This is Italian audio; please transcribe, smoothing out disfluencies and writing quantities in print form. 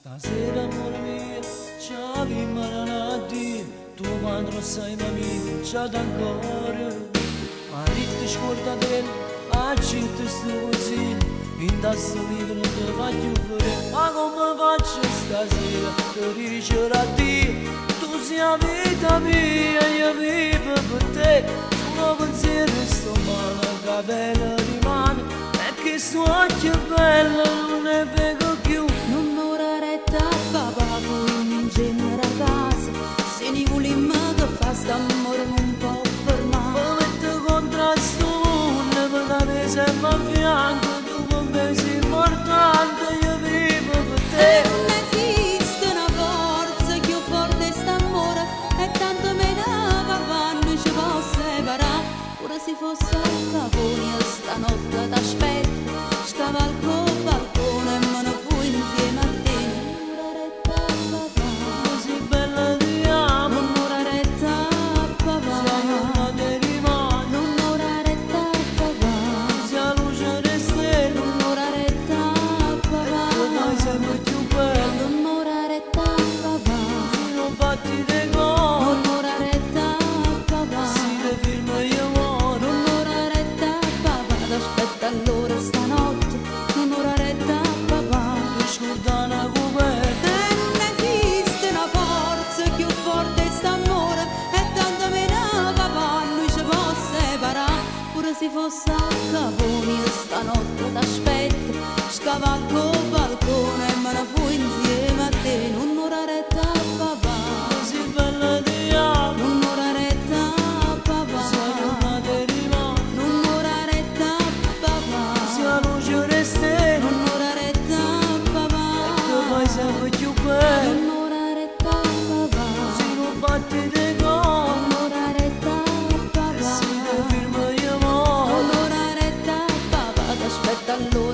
Stasera amore mio, ci maranati, tuo padre sai ma mi c'ha ancora. Ma ritte scordatelo, accetta sto così, in tasto mica non ti faccio vedere. Ma come faccio stasera per dicere a Dio, tu sei la vita mia, io vivo per te. Solo pensiero sto male, capello rimane, e che sto occhio bello non ne vedo più. Papà, poi in genere a casa, se ne volimmo che fa st'amore non può fermare. Mi metto contro sto mondo, per la mia sempre a fianco, tu con me sei importante, io vivo per te. E non esiste una forza che più forte st'amore, e tanto me ne va, non ci può separare. Pure se fosse al capone, stanotte t'aspetto, scavalco il balcone e me ne fui insieme a te. Allora stanotte un'ora retta a papà, Scordana coperta. e non esiste una forza più forte st'amore, e tanto me ne papà non ci può separare. Pure se fosse a capone stanotte t'aspetto, scavalco il balcone e me ne fui insieme a te. Un'ora retta a papà, Così bella ti amo, un'ora retta a papà, sei una deriva, un'ora retta a papà. sia luce reste, Un'ora retta a tu papà, fai sempre più bello, un'ora retta a papà, se non batti di cuore, un'ora retta a papà, se ti firmo io muoio. un'ora retta a papà, t'aspetta allora.